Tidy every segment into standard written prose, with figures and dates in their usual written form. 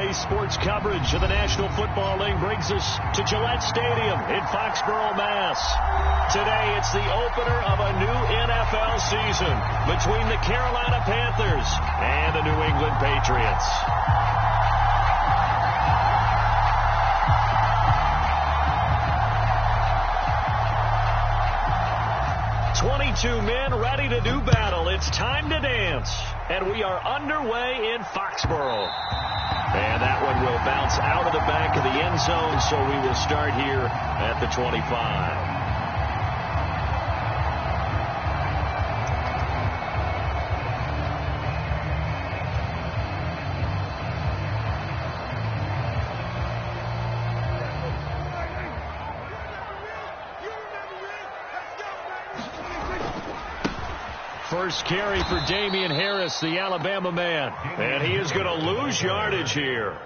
Yesterday's sports coverage of the National Football League brings us to Gillette Stadium in Foxborough, Mass. Today, it's the opener of a new NFL season between the Carolina Panthers and the New England Patriots. Two men ready to do battle. It's time to dance. And we are underway in Foxborough. And that one will bounce out of the back of the end zone, so we will start here at the 25. First carry for Damian Harris, the Alabama man. And he is going to lose yardage here.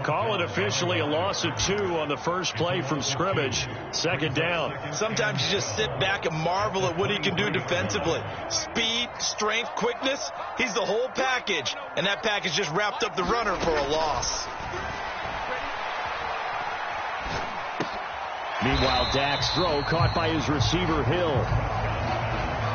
Call it officially a loss of 2 on the first play from scrimmage. Second down. Sometimes you just sit back and marvel at what he can do defensively. Speed, strength, quickness. He's the whole package. And that package just wrapped up the runner for a loss. Meanwhile, Dak's throw caught by his receiver, Hill.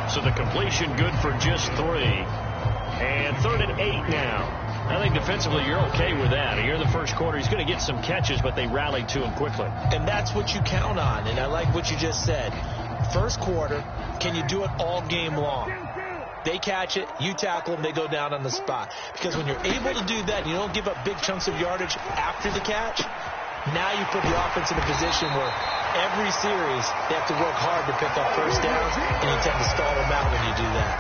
So the completion good for just 3. And 3rd and 8 now. I think defensively you're okay with that. Here in the first quarter, he's going to get some catches, but they rallied to him quickly. And that's what you count on. And I like what you just said. First quarter, can you do it all game long? They catch it, you tackle them, they go down on the spot. Because when you're able to do that, and you don't give up big chunks of yardage after the catch, now you put the offense in a position where every series they have to work hard to pick up first downs, and you tend to stall them out when you do that.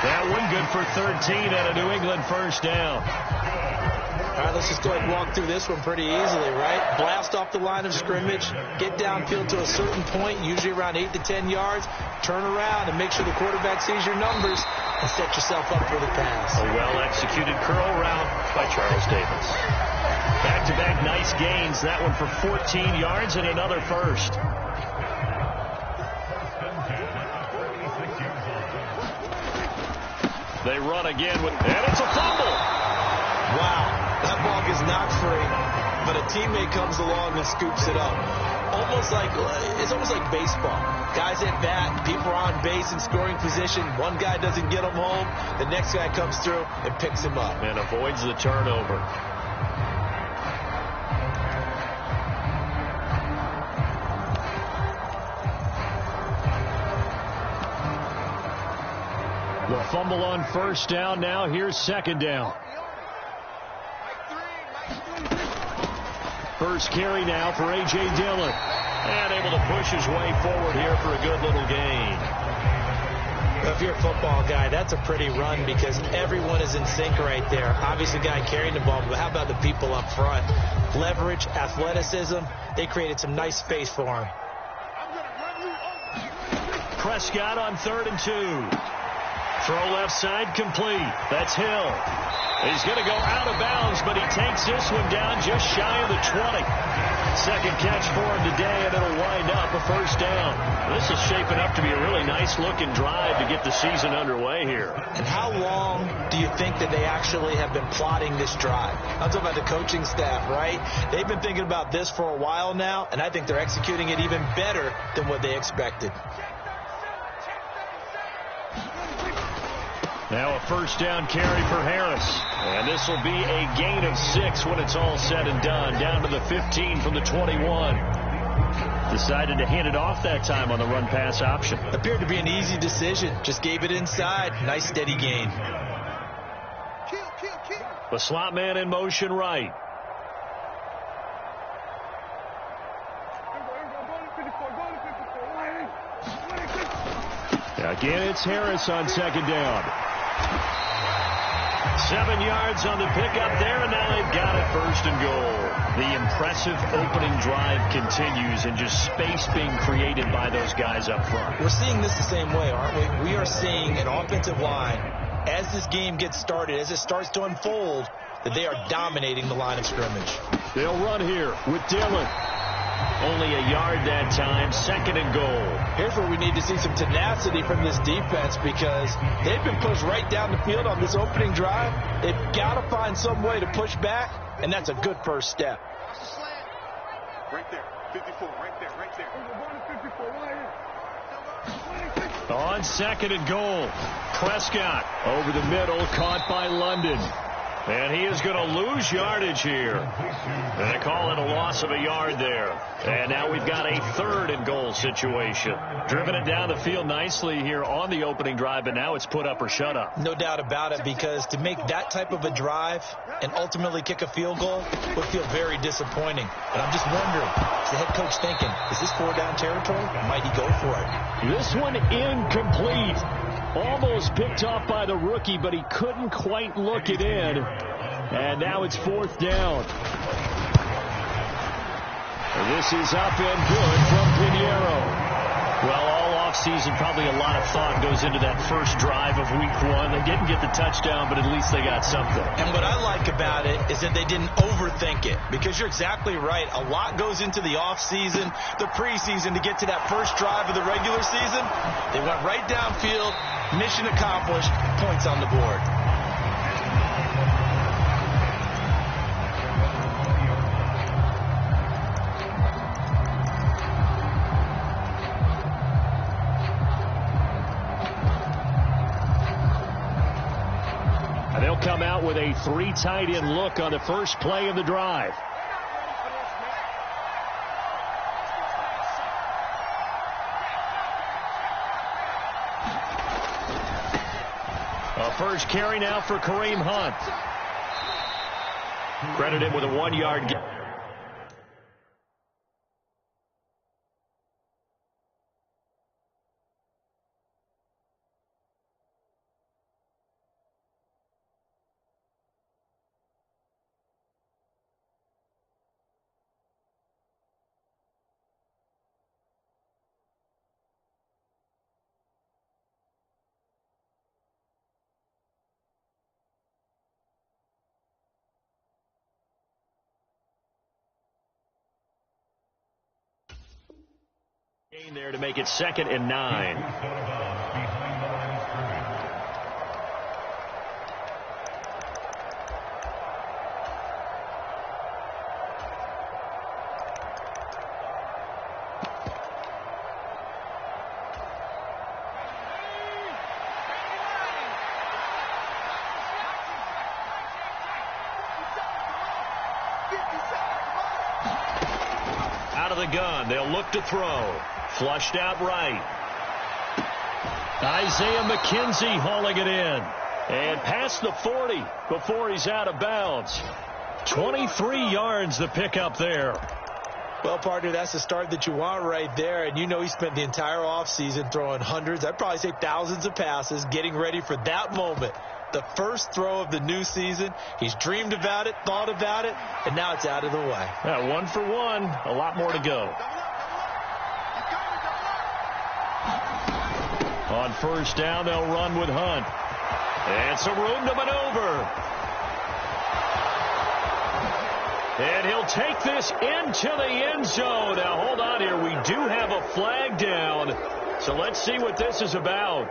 That one good for 13 at a New England first down. All right, let's just go ahead and walk through this one pretty easily, right? Blast off the line of scrimmage, get downfield to a certain point, usually around 8 to 10 yards, turn around and make sure the quarterback sees your numbers and set yourself up for the pass. A well-executed curl route by Charles Davis. Back-to-back nice gains. That one for 14 yards and another first. They run again and it's a fumble. Wow, that ball gets knocked free, but a teammate comes along and scoops it up. It's almost like baseball. Guys at bat, people are on base in scoring position. One guy doesn't get him home. The next guy comes through and picks him up. And avoids the turnover. The fumble on first down. Now here's second down. First carry now for A.J. Dillon. And able to push his way forward here for a good little gain. If you're a football guy, that's a pretty run because everyone is in sync right there. Obviously, the guy carrying the ball, but how about the people up front? Leverage, athleticism, they created some nice space for him. Prescott on 3rd and 2. Throw left side complete. That's Hill. He's going to go out of bounds, but he takes this one down just shy of the 20. Second catch for him today, and it'll wind up a first down. This is shaping up to be a really nice-looking drive to get the season underway here. And how long do you think that they actually have been plotting this drive? I'm talking about the coaching staff, right? They've been thinking about this for a while now, and I think they're executing it even better than what they expected. Now a first down carry for Harris. And this will be a gain of 6 when it's all said and done. Down to the 15 from the 21. Decided to hand it off that time on the run-pass option. Appeared to be an easy decision. Just gave it inside. Nice steady gain. The slot man in motion right. Again, it's Harris on second down. 7 yards on the pickup there, and now they've got it 1st and goal. The impressive opening drive continues, and just space being created by those guys up front. We're seeing this the same way, aren't we? We are seeing an offensive line, as this game gets started, as it starts to unfold, that they are dominating the line of scrimmage. They'll run here with Dillon. Only a yard that time, 2nd and goal. Here's where we need to see some tenacity from this defense because they've been pushed right down the field on this opening drive. They've got to find some way to push back and that's a good first step. Right there, 54, right there. On 2nd and goal, Prescott over the middle, caught by London. And he is going to lose yardage here. And they call it a loss of a yard there. And now we've got a 3rd and goal situation. Driven it down the field nicely here on the opening drive, but now it's put up or shut up. No doubt about it, because to make that type of a drive and ultimately kick a field goal would feel very disappointing. But I'm just wondering, is the head coach thinking, is this 4-down territory, or might he go for it? This one incomplete. Almost picked off by the rookie, but he couldn't quite look it in. And now it's 4th down. And this is up and good from Pinheiro. Well, all offseason, probably a lot of thought goes into that first drive of week 1. They didn't get the touchdown, but at least they got something. And what I like about it is that they didn't overthink it, because you're exactly right. A lot goes into the offseason, the preseason, to get to that first drive of the regular season. They went right downfield, mission accomplished, points on the board. They'll come out with a 3 tight end look on the first play of the drive. A first carry now for Kareem Hunt. Credited with a 1-yard gain. There to make it 2nd and 9. Out of the gun, they'll look to throw. Flushed out right. Isaiah McKenzie hauling it in. And past the 40 before he's out of bounds. 23 yards the pickup there. Well, partner, that's the start that you want right there. And you know he spent the entire offseason throwing hundreds, I'd probably say thousands of passes, getting ready for that moment. The first throw of the new season. He's dreamed about it, thought about it, and now it's out of the way. Yeah, 1 for 1. A lot more to go. On first down, they'll run with Hunt. And some room to maneuver. And he'll take this into the end zone. Now, hold on here. We do have a flag down. So let's see what this is about.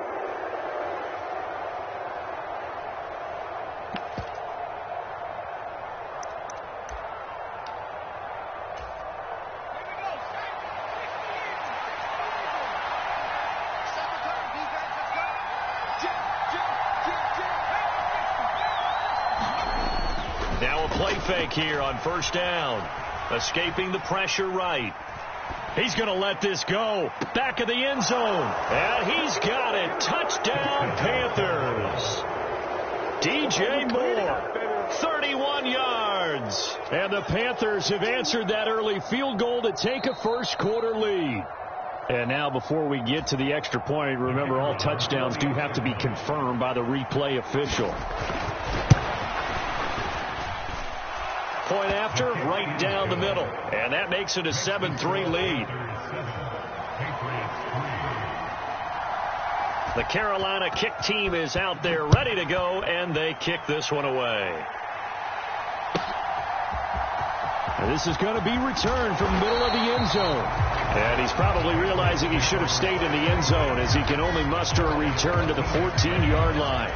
Now a play fake here on first down. Escaping the pressure right. He's going to let this go. Back of the end zone. And he's got it. Touchdown, Panthers. DJ Moore, 31 yards. And the Panthers have answered that early field goal to take a first quarter lead. And now before we get to the extra point, remember all touchdowns do have to be confirmed by the replay official. Point after, right down the middle. And that makes it a 7-3 lead. The Carolina kick team is out there ready to go, and they kick this one away. And this is going to be returned from the middle of the end zone. And he's probably realizing he should have stayed in the end zone as he can only muster a return to the 14-yard line.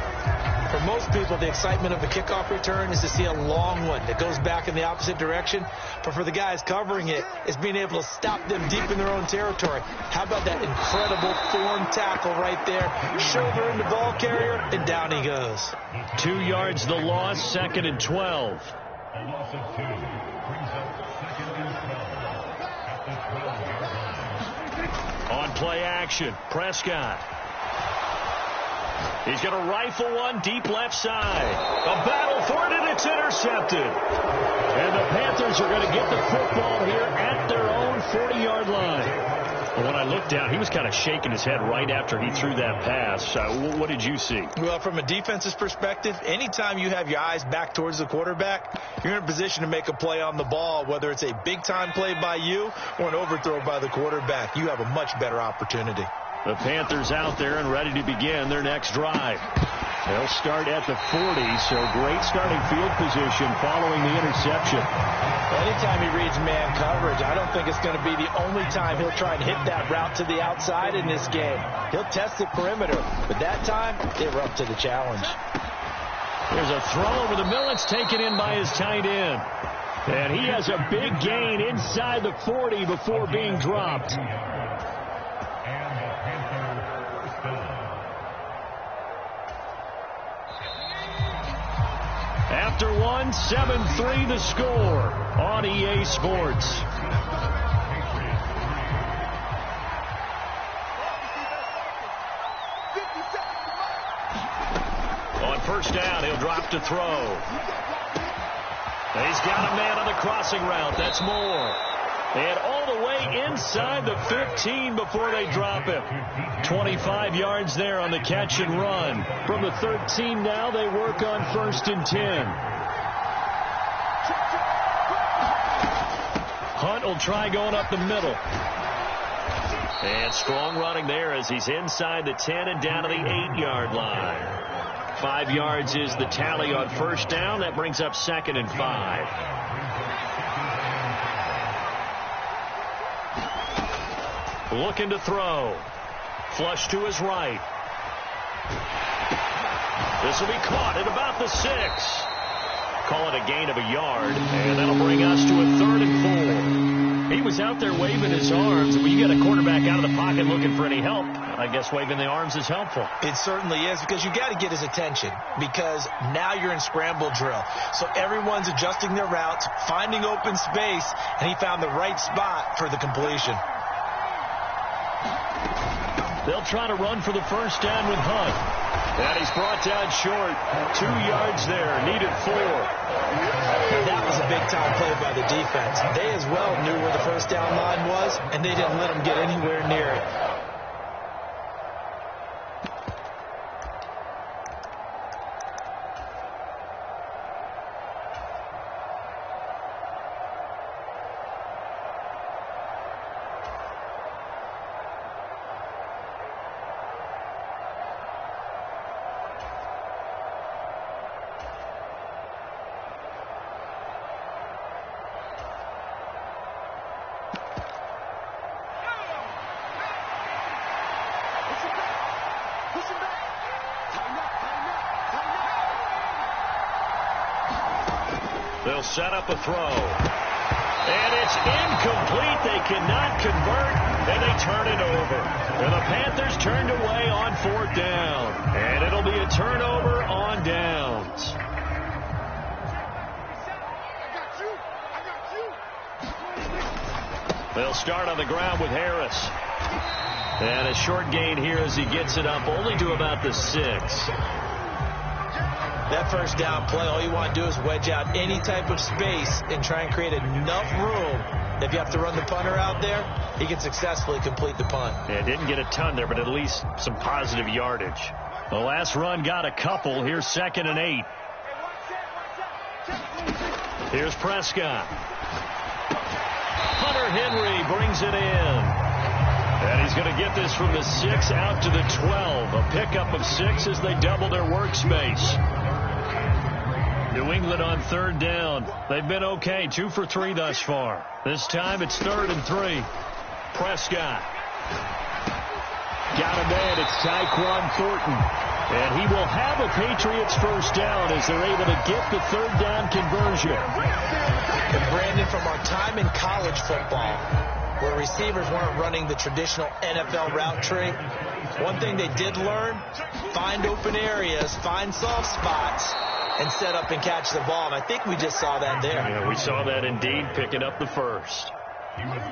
For most people, the excitement of a kickoff return is to see a long one that goes back in the opposite direction. But for the guys covering it, it's being able to stop them deep in their own territory. How about that incredible form tackle right there? Shoulder in the ball carrier, and down he goes. 2 yards the loss, 2nd and 12. A loss of 2 brings up 2nd and 12 at the 12-yard line. On play action, Prescott. He's going to rifle one deep left side. A battle for it, and it's intercepted. And the Panthers are going to get the football here at their own 40-yard line. Well, when I looked down, he was kind of shaking his head right after he threw that pass. What did you see? Well, from a defense's perspective, anytime you have your eyes back towards the quarterback, you're in a position to make a play on the ball, whether it's a big-time play by you or an overthrow by the quarterback. You have a much better opportunity. The Panthers out there and ready to begin their next drive. They'll start at the 40, so great starting field position following the interception. Anytime he reads man coverage, I don't think it's going to be the only time he'll try and hit that route to the outside in this game. He'll test the perimeter, but that time, they were up to the challenge. There's a throw over the middle. It's taken in by his tight end. And he has a big gain inside the 40 before being dropped. After one, 7-3 the score on EA Sports. On first down, he'll drop to throw. He's got a man on the crossing route. That's Moore. And all the way inside the 15 before they drop him. 25 yards there on the catch and run. From the 13 now, they work on 1st and 10. Hunt will try going up the middle. And strong running there as he's inside the 10 and down to the 8-yard line. 5 yards is the tally on first down. That brings up 2nd and 5. Looking to throw. Flush to his right. This will be caught at about the 6. Call it a gain of a yard, and that'll bring us to a 3rd and 4. He was out there waving his arms. When you get a quarterback out of the pocket looking for any help, I guess waving the arms is helpful. It certainly is, because you got to get his attention, because now you're in scramble drill. So everyone's adjusting their routes, finding open space, and he found the right spot for the completion. They'll try to run for the first down with Hunt. And he's brought down short. 2 yards there. Needed 4. That was a big-time play by the defense. They as well knew where the first down line was, and they didn't let him get anywhere near it. They'll set up a throw. And it's incomplete. They cannot convert, and they turn it over. And the Panthers turned away on 4th down. And it'll be a turnover on downs. They'll start on the ground with Harris. And a short gain here as he gets it up only to about the 6. That first down play, all you want to do is wedge out any type of space and try and create enough room. If you have to run the punter out there, he can successfully complete the punt. Yeah, didn't get a ton there, but at least some positive yardage. The last run got a couple. Here's 2nd and 8. Here's Prescott. Hunter Henry brings it in. And he's going to get this from the 6 out to the 12. A pickup of 6 as they double their workspace. New England on 3rd down. They've been okay. 2 for 3 thus far. This time it's 3rd and 3. Prescott. Got a man. It's Tyquan Thornton. And he will have a Patriots first down as they're able to get the third down conversion. And Brandon, from our time in college football, where receivers weren't running the traditional NFL route tree, one thing they did learn, find open areas, find soft spots, and set up and catch the ball. And I think we just saw that there. Yeah, we saw that indeed, picking up the first.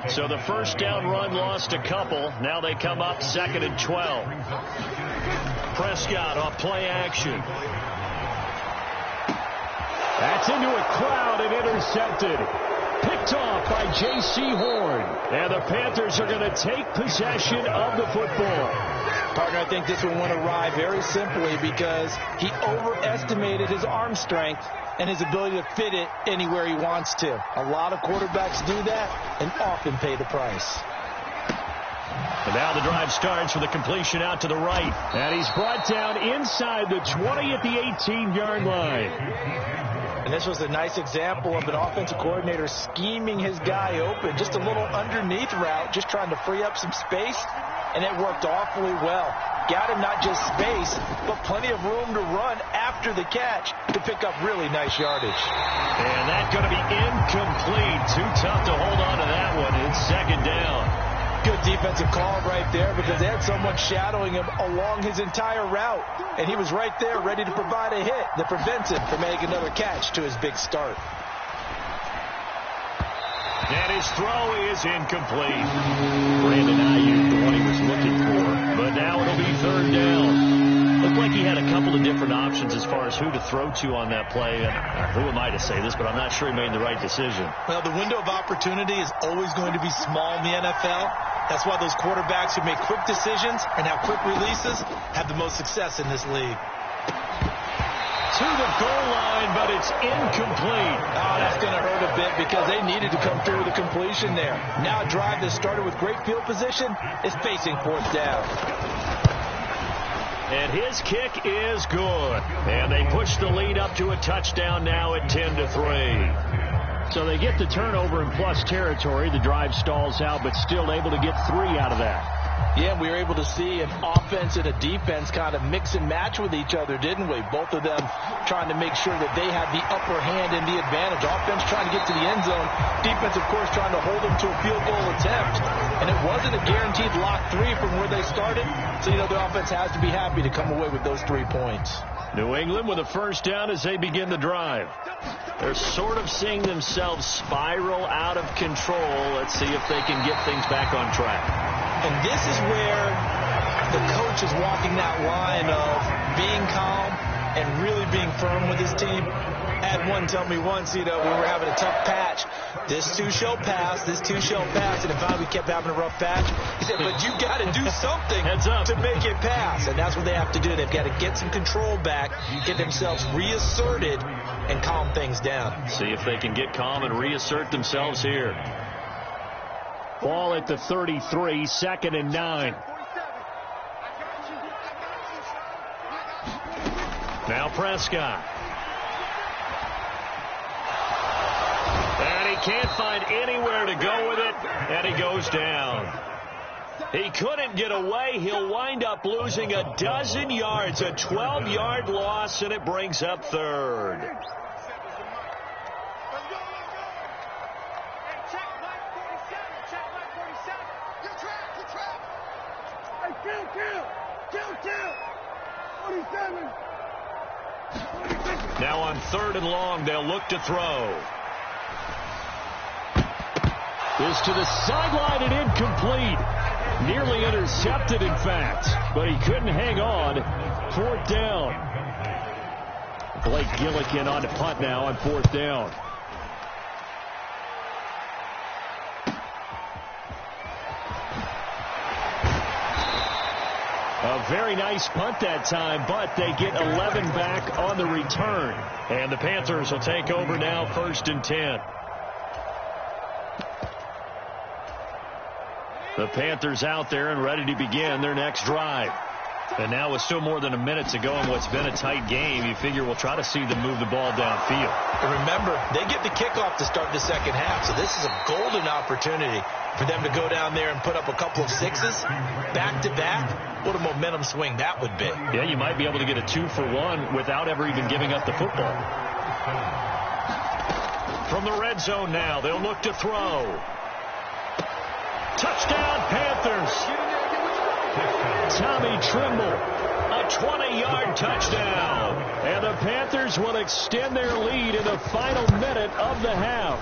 So the first down run lost a couple. Now they come up 2nd and 12. Prescott off play action. That's into a crowd and intercepted. Picked off by J.C. Horn. And the Panthers are going to take possession of the football. Partner, I think this one went awry very simply because he overestimated his arm strength and his ability to fit it anywhere he wants to. A lot of quarterbacks do that and often pay the price. And now the drive starts with a completion out to the right. And he's brought down inside the 20 at the 18-yard line. And this was a nice example of an offensive coordinator scheming his guy open. Just a little underneath route, just trying to free up some space, and it worked awfully well. Got him not just space, but plenty of room to run after the catch to pick up really nice yardage. And that's going to be incomplete. Too tough to hold on to that one. It's 2nd down. Good defensive call right there because they had someone shadowing him along his entire route. And he was right there ready to provide a hit that prevents him from making another catch to his big start. And his throw is incomplete. Brandon Ayuk, the one he was looking for. But now it'll be 3rd down. Looked like he had a couple of different options as far as who to throw to on that play. And who am I to say this, but I'm not sure he made the right decision. Well, the window of opportunity is always going to be small in the NFL. That's why those quarterbacks who make quick decisions and have quick releases have the most success in this league. To the goal line, but it's incomplete. Oh, that's going to hurt a bit because they needed to come through with a completion there. Now a drive that started with great field position is facing 4th down. And his kick is good. And they push the lead up to a touchdown now at 10-3. So they get the turnover in plus territory. The drive stalls out, but still able to get 3 out of that. Yeah, we were able to see an offense and a defense kind of mix and match with each other, didn't we? Both of them trying to make sure that they had the upper hand and the advantage. Offense trying to get to the end zone. Defense, of course, trying to hold them to a field goal attempt. And it wasn't a guaranteed lock 3 from where they started. So, the offense has to be happy to come away with those 3 points. New England with a first down as they begin the drive. They're sort of seeing themselves spiral out of control. Let's see if they can get things back on track. And this is where the coach is walking that line of being calm and really being firm with his team. I had one tell me once, we were having a tough patch. This too shall pass, this too shall pass. And if we kept having a rough patch, he said, but you got to do something to make it pass. And that's what they have to do. They've got to get some control back, get themselves reasserted, and calm things down. See if they can get calm and reassert themselves here. Ball at the 33, 2nd and 9. Now Prescott. And he can't find anywhere to go with it, and he goes down. He couldn't get away. He'll wind up losing a dozen yards, a 12-yard loss, and it brings up 3rd. Now on 3rd and long, they'll look to throw. This to the sideline and incomplete. Nearly intercepted, in fact, but he couldn't hang on. 4th down. Blake Gillikin on to punt now on 4th down. A very nice punt that time, but they get 11 back on the return. And the Panthers will take over now, 1st and 10. The Panthers out there and ready to begin their next drive. And now with still more than a minute to go in what's been a tight game, you figure we'll try to see them move the ball downfield. And remember, they get the kickoff to start the second half, so this is a golden opportunity for them to go down there and put up a couple of sixes back-to-back. What a momentum swing that would be. Yeah, you might be able to get a 2-for-1 without ever even giving up the football. From the red zone now, they'll look to throw. Touchdown, Panthers. Tommy Trimble, a 20-yard touchdown. And the Panthers will extend their lead in the final minute of the half.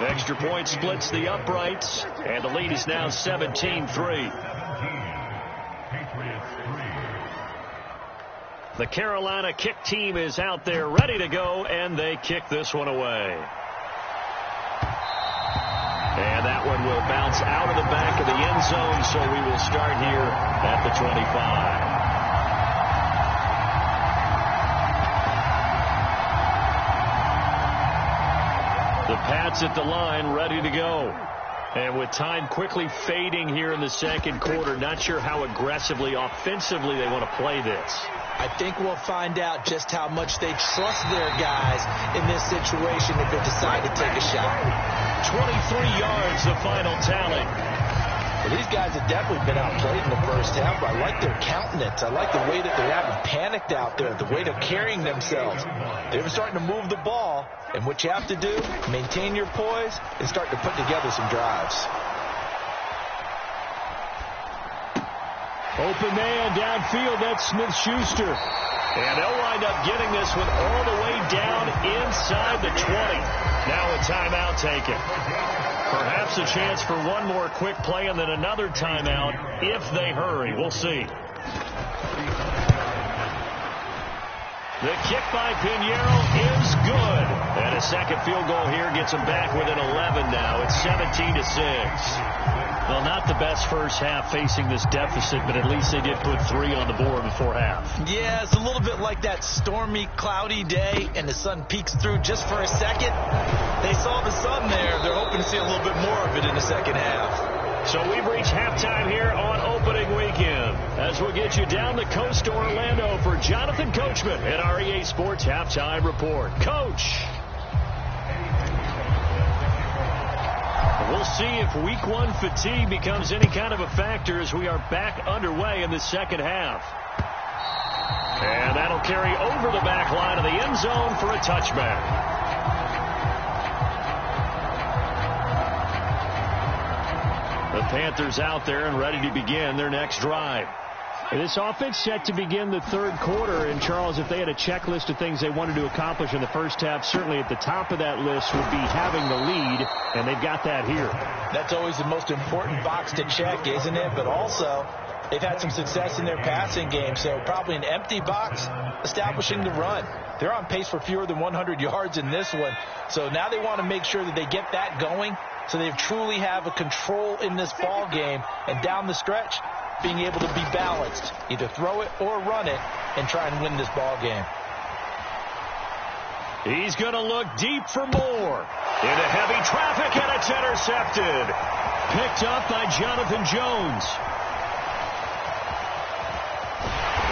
Extra point splits the uprights, and the lead is now 17-3. The Carolina kick team is out there ready to go, and they kick this one away. And that one will bounce out of the back of the end zone, so we will start here at the 25. The Pats at the line, ready to go. And with time quickly fading here in the second quarter, not sure how aggressively, offensively they want to play this. I think we'll find out just how much they trust their guys in this situation if they decide to take a shot. 23 yards, the final tally. Well, these guys have definitely been outplayed in the first half, but I like their countenance. I like the way that they haven't panicked out there, the way they're carrying themselves. They're starting to move the ball, and what you have to do, maintain your poise and start to put together some drives. Open man downfield, that's Smith-Schuster. And they'll wind up getting this one all the way down inside the 20. Now a timeout taken. Perhaps a chance for one more quick play and then another timeout if they hurry. We'll see. The kick by Pinheiro is good. And a second field goal here gets them back within 11 now. It's 17-6. Well, not the best first half facing this deficit, but at least they did put 3 on the board before half. Yeah, it's a little bit like that stormy, cloudy day, and the sun peeks through just for a second. They saw the sun there. They're hoping to see a little bit more of it in the second half. So we've reached halftime here on opening weekend. As we'll get you down the coast to Orlando for Jonathan Coachman at our EA Sports Halftime Report. Coach. We'll see if week one fatigue becomes any kind of a factor as we are back underway in the second half. And that'll carry over the back line of the end zone for a touchback. The Panthers out there and ready to begin their next drive. This offense set to begin the third quarter. And, Charles, if they had a checklist of things they wanted to accomplish in the first half, certainly at the top of that list would be having the lead, and they've got that here. That's always the most important box to check, isn't it? But also, they've had some success in their passing game, so probably an empty box establishing the run. They're on pace for fewer than 100 yards in this one, so now they want to make sure that they get that going so they truly have a control in this ball game, and down the stretch, being able to be balanced, either throw it or run it, and try and win this ball game. He's going to look deep for more. Into heavy traffic, and it's intercepted. Picked up by Jonathan Jones.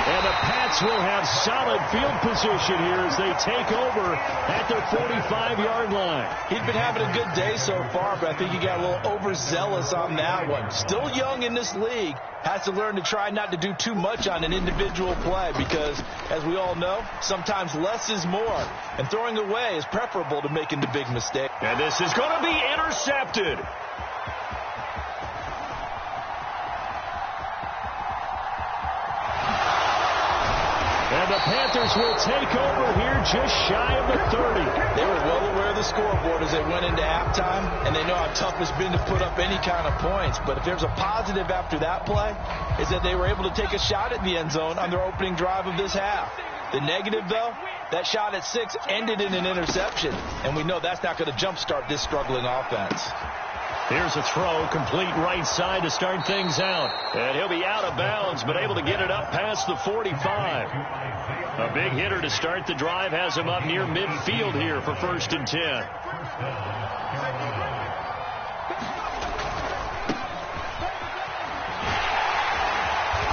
And the Pats will have solid field position here as they take over at their 45-yard line. He's been having a good day so far, but I think he got a little overzealous on that one. Still young in this league. Has to learn to try not to do too much on an individual play because, as we all know, sometimes less is more. And throwing away is preferable to making the big mistake. And this is going to be intercepted. And the Panthers will take over here just shy of the 30. They were well aware of the scoreboard as they went into halftime, and they know how tough it's been to put up any kind of points. But if there's a positive after that play, is that they were able to take a shot at the end zone on their opening drive of this half. The negative, though, that shot at 6 ended in an interception, and we know that's not going to jumpstart this struggling offense. Here's a throw, complete right side to start things out. And he'll be out of bounds, but able to get it up past the 45. A big hitter to start the drive has him up near midfield here for 1st and 10.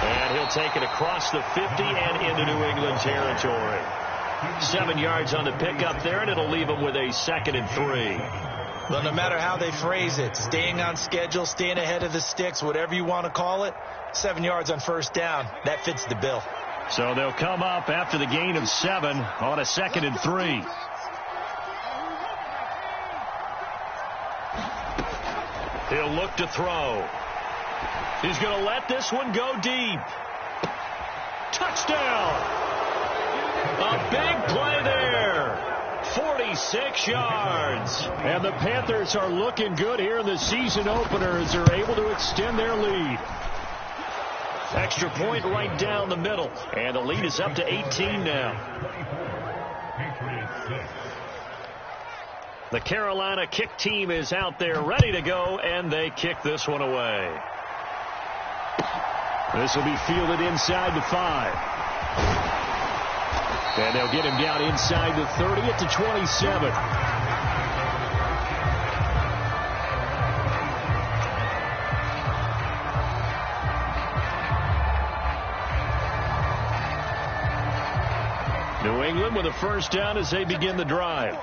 And take it across the 50 and into New England territory. 7 yards on the pickup there, and it'll leave them with a 2nd and 3. Well, no matter how they phrase it, staying on schedule, staying ahead of the sticks, whatever you want to call it, 7 yards on first down, that fits the bill. So they'll come up after the gain of 7 on a 2nd and 3. He'll look to throw. He's going to let this one go deep. Touchdown! A big play there. 46 yards. And the Panthers are looking good here in the season opener as they're able to extend their lead. Extra point right down the middle. And the lead is up to 18 now. The Carolina kick team is out there ready to go, and they kick this one away. This will be fielded inside the 5. And they'll get him down inside the 30 at the 27. New England with a first down as they begin the drive.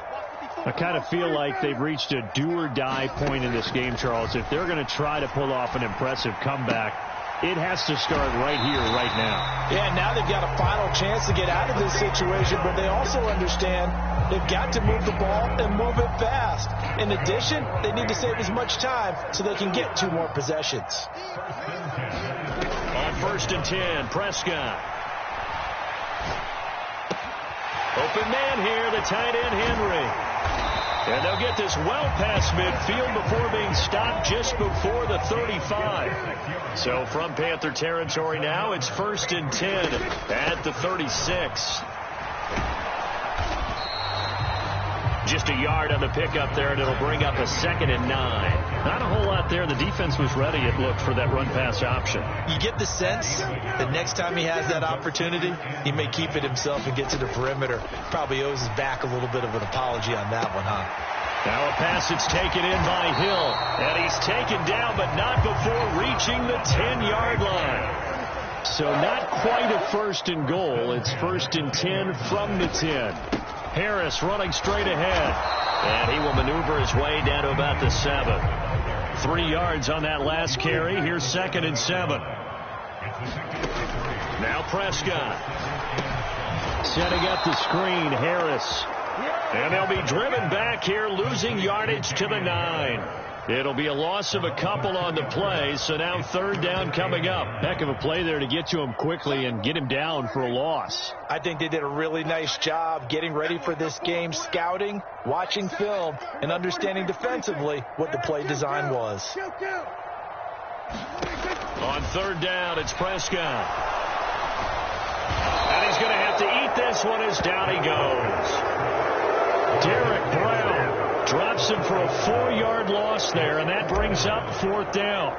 I kind of feel like they've reached a do-or-die point in this game, Charles. If they're going to try to pull off an impressive comeback, it has to start right here, right now. Yeah, now they've got a final chance to get out of this situation, but they also understand they've got to move the ball and move it fast. In addition, they need to save as much time so they can get 2 more possessions. On 1st and 10, Prescott. Open man here, the tight end, Henry. And they'll get this well past midfield before being stopped just before the 35. So from Panther territory now, it's 1st and 10 at the 36. Just a yard on the pickup there, and it'll bring up a 2nd and 9. Not a whole lot there. The defense was ready, it looked, for that run-pass option. You get the sense that next time he has that opportunity, he may keep it himself and get to the perimeter. Probably owes his back a little bit of an apology on that one, huh? Now a pass that's taken in by Hill. And he's taken down, but not before reaching the 10-yard line. So not quite a 1st and goal. It's 1st and 10 from the 10. Harris running straight ahead. And he will maneuver his way down to about the 7. 3 yards on that last carry. Here's 2nd and 7. Now Prescott. Setting up the screen, Harris. And they'll be driven back here, losing yardage to the 9. It'll be a loss of a couple on the play, so now 3rd down coming up. Heck of a play there to get to him quickly and get him down for a loss. I think they did a really nice job getting ready for this game, scouting, watching film, and understanding defensively what the play design was. On 3rd down, it's Prescott. And he's going to have to eat this one as down he goes. Derek Brown drops him for a 4-yard loss there, and that brings up 4th down.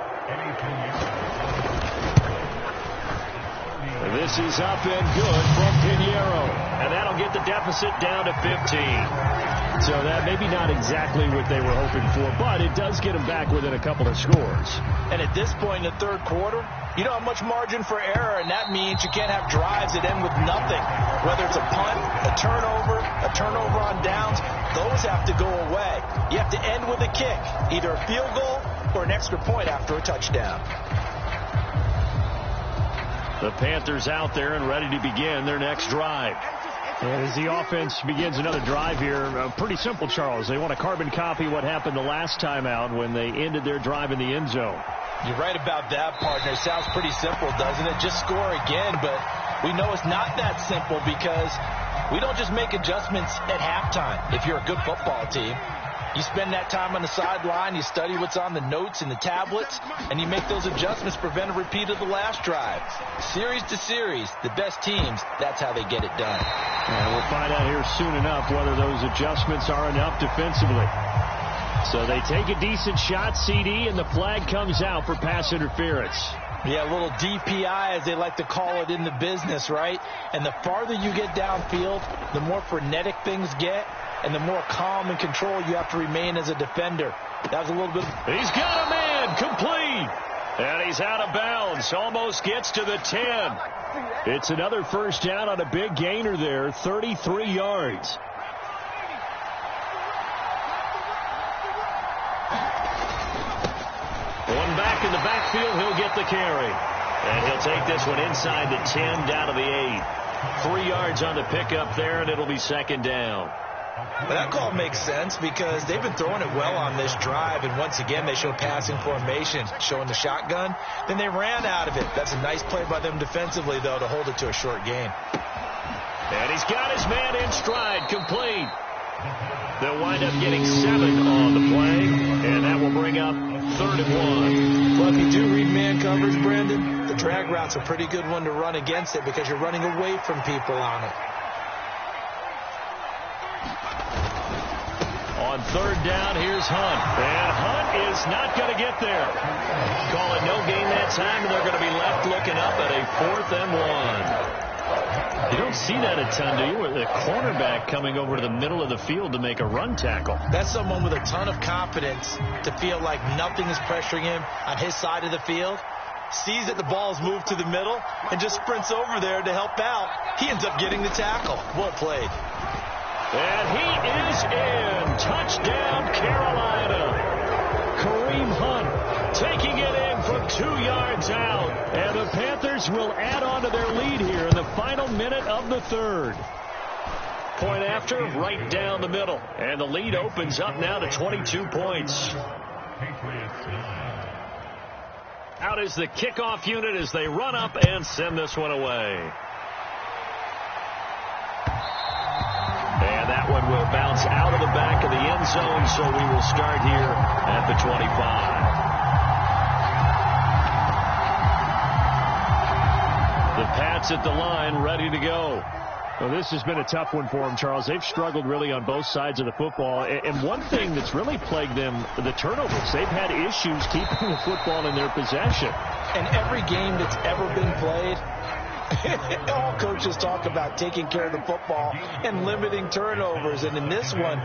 This is up and good from Pinheiro, and that'll get the deficit down to 15. So that maybe not exactly what they were hoping for, but it does get them back within a couple of scores. And at this point in the 3rd quarter, you don't have much margin for error, and that means you can't have drives that end with nothing. Whether it's a punt, a turnover on downs, those have to go away. You have to end with a kick, either a field goal or an extra point after a touchdown. The Panthers out there and ready to begin their next drive. And as the offense begins another drive here, pretty simple, Charles. They want to carbon copy what happened the last time out when they ended their drive in the end zone. You're right about that, partner. Sounds pretty simple, doesn't it? Just score again, but we know it's not that simple because we don't just make adjustments at halftime. If you're a good football team, you spend that time on the sideline, you study what's on the notes and the tablets, and you make those adjustments, prevent a repeat of the last drive. Series to series, the best teams, that's how they get it done. And we'll find out here soon enough whether those adjustments are enough defensively. So they take a decent shot, CD, and the flag comes out for pass interference. Yeah, a little DPI, as they like to call it in the business, right? And the farther you get downfield, the more frenetic things get, and the more calm and control you have to remain as a defender. That was a little bit. He's got a man, complete. And he's out of bounds. Almost gets to the 10. It's another first down on a big gainer there. 33 yards. One back in the backfield. He'll get the carry. And he'll take this one inside the 10 down to the 8. 3 yards on the pickup there, and it'll be second down. Well, that call makes sense because they've been throwing it well on this drive, and once again they show passing formation, showing the shotgun. Then they ran out of it. That's a nice play by them defensively, though, to hold it to a short gain. And he's got his man in stride, complete. They'll wind up getting 7 on the play, and that will bring up 3rd and 1. Well, if you do read man coverage, Brandon, the drag route's a pretty good one to run against it because you're running away from people on it. On 3rd down, here's Hunt. And Hunt is not going to get there. Call it no gain that time, and they're going to be left looking up at a 4th and 1. You don't see that a ton, do you? With a cornerback coming over to the middle of the field to make a run tackle. That's someone with a ton of confidence to feel like nothing is pressuring him on his side of the field. Sees that the ball's moved to the middle and just sprints over there to help out. He ends up getting the tackle. What play? And he is in. Touchdown, Carolina. Kareem Hunt taking it in from 2 yards out. And the Panthers will add on to their lead here in the final minute of the 3rd. Point after, right down the middle. And the lead opens up now to 22 points. Out is the kickoff unit as they run up and send this one away. And that one will bounce out of the back of the end zone, so we will start here at the 25. The Pats at the line, ready to go. Well, this has been a tough one for them, Charles. They've struggled really on both sides of the football. And one thing that's really plagued them, the turnovers. They've had issues keeping the football in their possession. And every game that's ever been played, all coaches talk about taking care of the football and limiting turnovers. And in this one,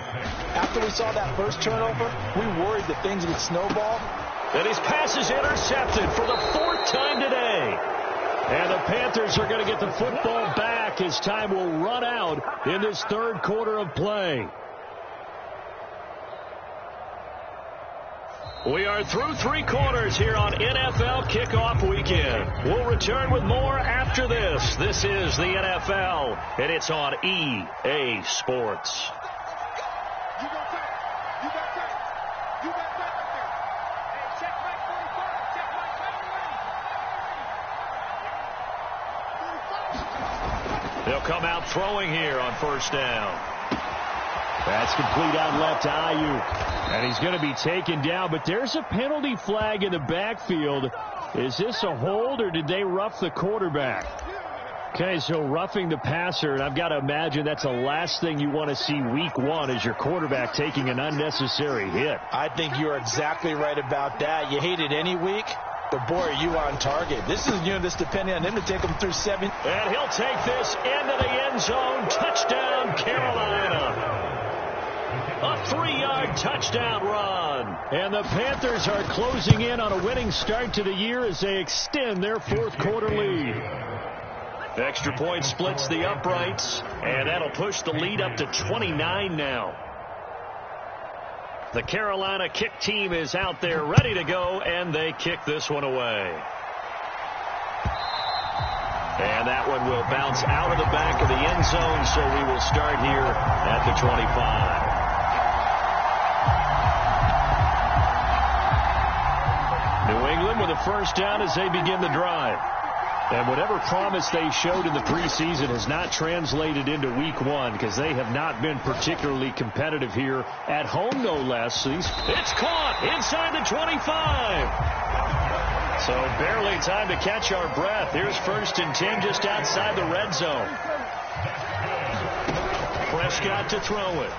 after we saw that first turnover, we worried that things would snowball. And his pass is intercepted for the 4th time today. And the Panthers are going to get the football back as time will run out in this 3rd quarter of play. We are through 3 quarters here on NFL Kickoff Weekend. We'll return with more after this. This is the NFL, and it's on EA Sports. They'll come out throwing here on 1st down. That's complete out left to Ayuk. And he's going to be taken down, but there's a penalty flag in the backfield. Is this a hold, or did they rough the quarterback? Okay, so roughing the passer, and I've got to imagine that's the last thing you want to see week 1 is your quarterback taking an unnecessary hit. I think you're exactly right about that. You hate it any week, but boy, are you on target. This is that's depending on him to take them through 7. And he'll take this into the end zone. Touchdown, Carolina. A 3-yard touchdown run. And the Panthers are closing in on a winning start to the year as they extend their 4th quarter lead. Extra point splits the uprights, and that'll push the lead up to 29 now. The Carolina kick team is out there ready to go, and they kick this one away. And that one will bounce out of the back of the end zone, so we will start here at the 25. New England with a first down as they begin the drive. And whatever promise they showed in the preseason has not translated into week 1 because they have not been particularly competitive here at home, no less. It's caught inside the 25. So barely time to catch our breath. Here's 1st and 10 just outside the red zone. Prescott to throw it.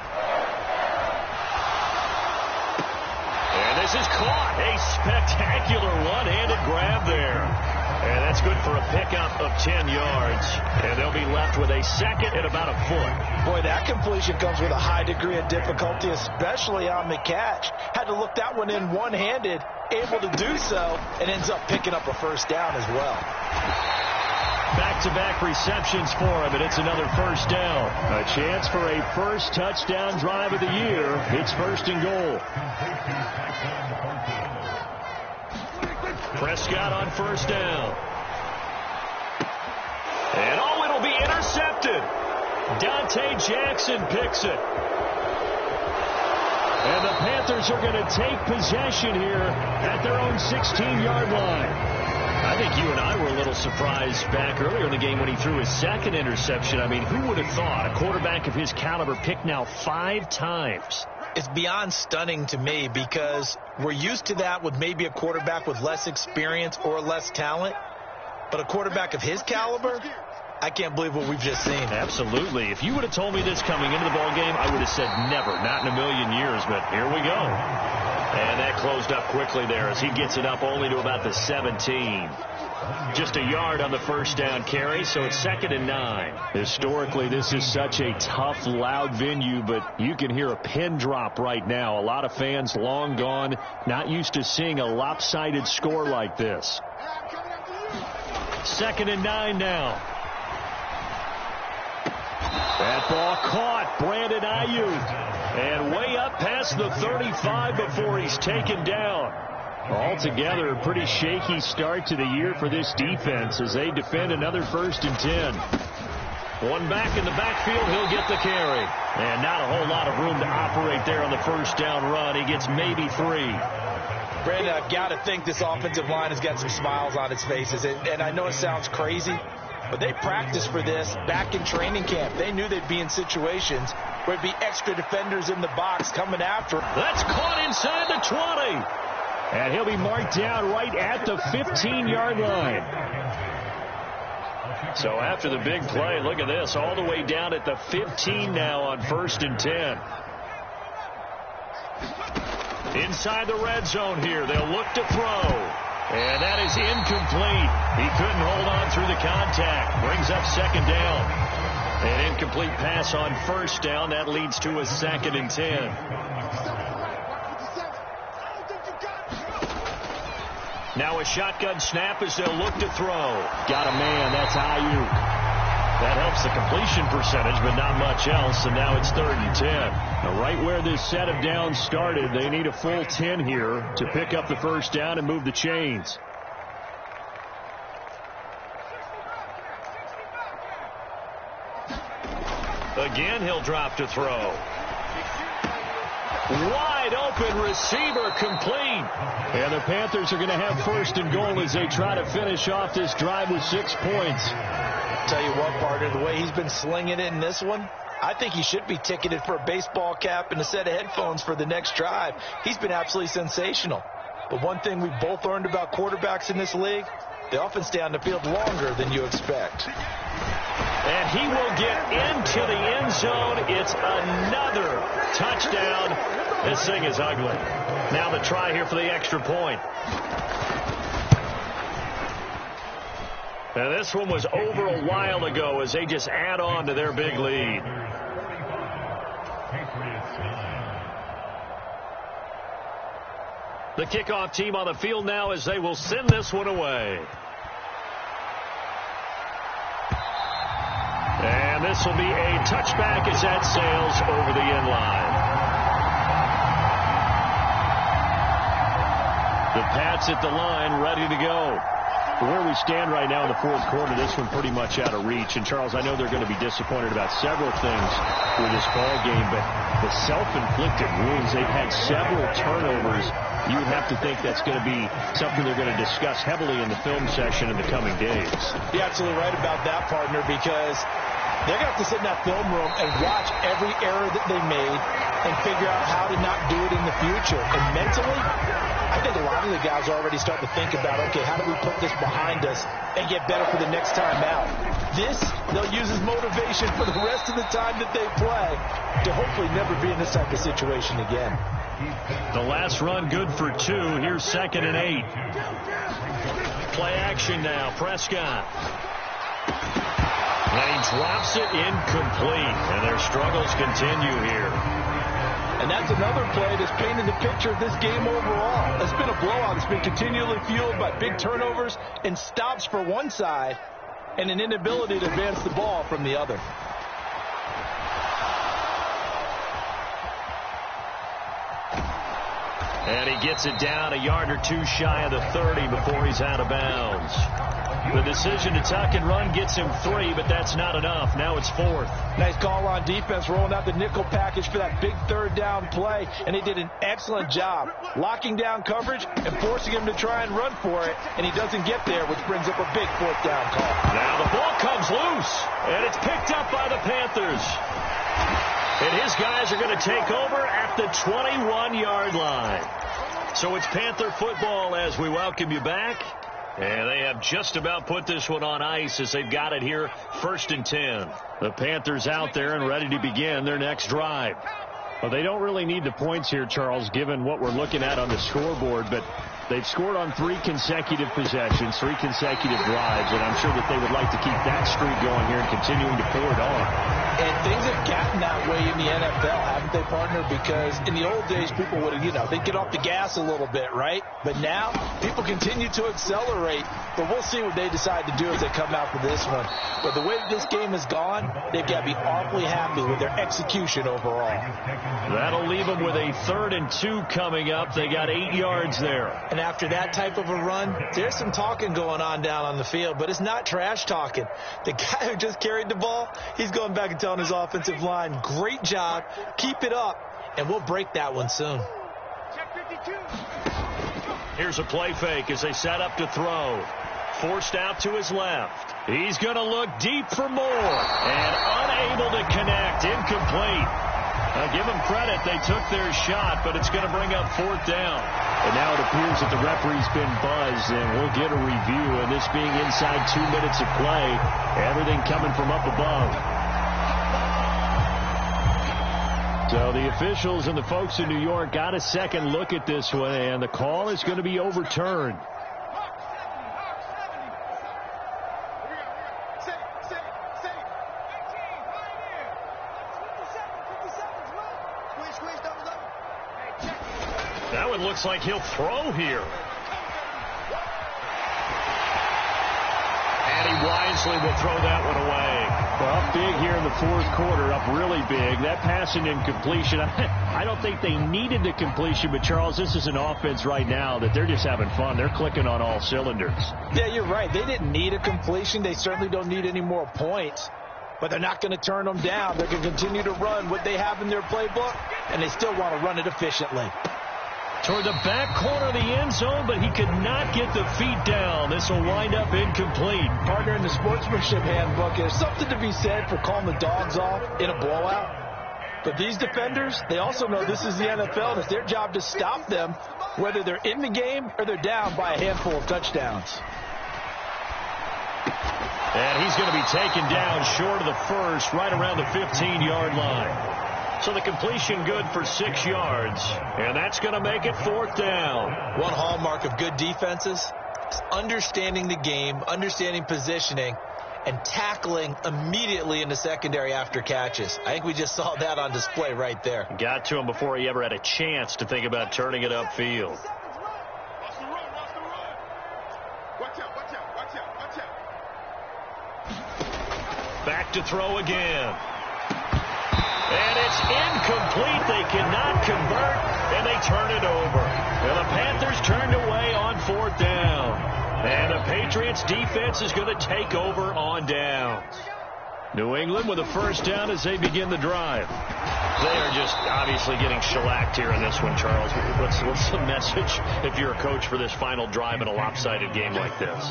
And this is caught. A spectacular one-handed grab there. And that's good for a pickup of 10 yards. And they'll be left with a second and about a foot. Boy, that completion comes with a high degree of difficulty, especially on the catch. Had to look that one in one-handed, able to do so, and ends up picking up a first down as well. Back-to-back receptions for him, and it's another first down. A chance for a first touchdown drive of the year. It's first and goal. Prescott on first down. And it'll be intercepted. Dante Jackson picks it. And the Panthers are going to take possession here at their own 16-yard line. I think you and I were a little surprised back earlier in the game when he threw his second interception. I mean, who would have thought a quarterback of his caliber picked now 5 times? It's beyond stunning to me because we're used to that with maybe a quarterback with less experience or less talent. But a quarterback of his caliber, I can't believe what we've just seen. Absolutely. If you would have told me this coming into the ballgame, I would have said never, not in a million years. But here we go. And that closed up quickly there as he gets it up only to about the 17. Just a yard on the first down carry, so it's 2nd and 9. Historically, this is such a tough, loud venue, but you can hear a pin drop right now. A lot of fans long gone, not used to seeing a lopsided score like this. 2nd and 9 now. That ball caught. Brandon Ayuk. And way up past the 35 before he's taken down. Altogether, a pretty shaky start to the year for this defense as they defend another 1st and 10. One back in the backfield, he'll get the carry. And not a whole lot of room to operate there on the first down run. He gets maybe 3. Brandon, I've got to think this offensive line has got some smiles on its faces. And I know it sounds crazy, but they practiced for this back in training camp. They knew they'd be in situations where there'd be extra defenders in the box coming after. That's caught inside the 20. And he'll be marked down right at the 15-yard line. So after the big play, look at this, all the way down at the 15 now on 1st and 10. Inside the red zone here, they'll look to throw. And that is incomplete. He couldn't hold on through the contact. Brings up 2nd down. An incomplete pass on 1st down. That leads to a 2nd and 10. Now a shotgun snap as they'll look to throw. Got a man. That's Ayuk. That helps the completion percentage, but not much else. And now it's 3rd and 10. Now right where this set of downs started, they need a full 10 here to pick up the first down and move the chains. Again, he'll drop to throw. Wide open receiver complete. And the Panthers are going to have 1st and goal as they try to finish off this drive with 6 points. Tell you what, partner, the way he's been slinging it in this one, I think he should be ticketed for a baseball cap and a set of headphones for the next drive. He's been absolutely sensational. But one thing we both learned about quarterbacks in this league, they often stay on the field longer than you expect. And he will get into the end zone. It's another touchdown. This thing is ugly. Now the try here for the extra point. And this one was over a while ago as they just add on to their big lead. The kickoff team on the field now as they will send this one away. And this will be a touchback as that sails over the end line. The Pats at the line, ready to go. Where we stand right now in the 4th quarter, this one pretty much out of reach. And, Charles, I know they're going to be disappointed about several things with this ball game, but the self-inflicted wounds, they've had several turnovers. You would have to think that's going to be something they're going to discuss heavily in the film session in the coming days. You're absolutely right about that, partner, because they're going to have to sit in that film room and watch every error that they made and figure out how to not do it in the future. And mentally, I think a lot of the guys are already starting to think about, okay, how do we put this behind us and get better for the next time out? This, they'll use as motivation for the rest of the time that they play to hopefully never be in this type of situation again. The last run good for 2. Here's 2nd and 8. Play action now. Prescott. And he drops it incomplete. And their struggles continue here. And that's another play that's painted the picture of this game overall. It's been a blowout. It's been continually fueled by big turnovers and stops for one side and an inability to advance the ball from the other. And he gets it down a yard or two shy of the 30 before he's out of bounds. The decision to tuck and run gets him 3, but that's not enough. Now it's 4th. Nice call on defense, rolling out the nickel package for that big third down play, and he did an excellent job locking down coverage and forcing him to try and run for it, and he doesn't get there, which brings up a big 4th down call. Now the ball comes loose, and it's picked up by the Panthers. And his guys are going to take over at the 21-yard line. So it's Panther football as we welcome you back. And they have just about put this one on ice as they've got it here, 1st and 10. The Panthers out there and ready to begin their next drive. Well, they don't really need the points here, Charles, given what we're looking at on the scoreboard, but they've scored on 3 consecutive possessions, 3 consecutive drives, and I'm sure that they would like to keep that streak going here and continuing to pour it on. And things have gotten that way in the NFL, haven't they, partner? Because in the old days, people would have, they'd get off the gas a little bit, right? But now, people continue to accelerate. But we'll see what they decide to do as they come out for this one. But the way that this game has gone, they've got to be awfully happy with their execution overall. That'll leave them with a 3rd and 2 coming up. They got 8 yards there. And after that type of a run, there's some talking going on down on the field, but it's not trash talking. The guy who just carried the ball, he's going back and telling his offensive line, great job, keep it up, and we'll break that one soon. Here's a play fake as they set up to throw. Forced out to his left. He's going to look deep for more, and unable to connect, incomplete. Give them credit, they took their shot, but it's going to bring up 4th down. And now it appears that the referee's been buzzed, and we'll get a review. And this being inside 2 minutes of play, everything coming from up above. So the officials and the folks in New York got a second look at this one, and the call is going to be overturned. That one looks like he'll throw here. And he wisely will throw that one away. Well, up big here in the 4th quarter, up really big. That passing incompletion, I don't think they needed the completion, but Charles, this is an offense right now that they're just having fun. They're clicking on all cylinders. Yeah, you're right. They didn't need a completion. They certainly don't need any more points. But they're not going to turn them down. They're going to continue to run what they have in their playbook, and they still want to run it efficiently. Toward the back corner of the end zone, but he could not get the feet down. This will wind up incomplete. Partner, in the sportsmanship handbook, there's something to be said for calling the dogs off in a blowout. But these defenders, they also know this is the NFL, and it's their job to stop them, whether they're in the game or they're down by a handful of touchdowns. And he's going to be taken down short of the first, right around the 15-yard line. So the completion good for 6 yards, and that's going to make it 4th down. One hallmark of good defenses is understanding the game, understanding positioning, and tackling immediately in the secondary after catches. I think we just saw that on display right there. Got to him before he ever had a chance to think about turning it upfield. Back to throw again. And it's incomplete. They cannot convert, and they turn it over. And the Panthers turned away on 4th down. And the Patriots defense is going to take over on downs. New England with a 1st down as they begin the drive. They are just obviously getting shellacked here in this one, Charles. What's the message if you're a coach for this final drive in a lopsided game like this?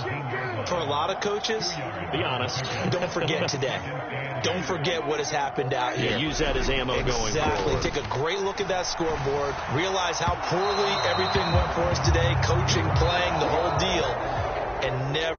For a lot of coaches, be honest. Don't forget today. Don't forget what has happened out here. Use that as ammo going forward. Exactly. Take a great look at that scoreboard. Realize how poorly everything went for us today. Coaching, playing, the whole deal. And never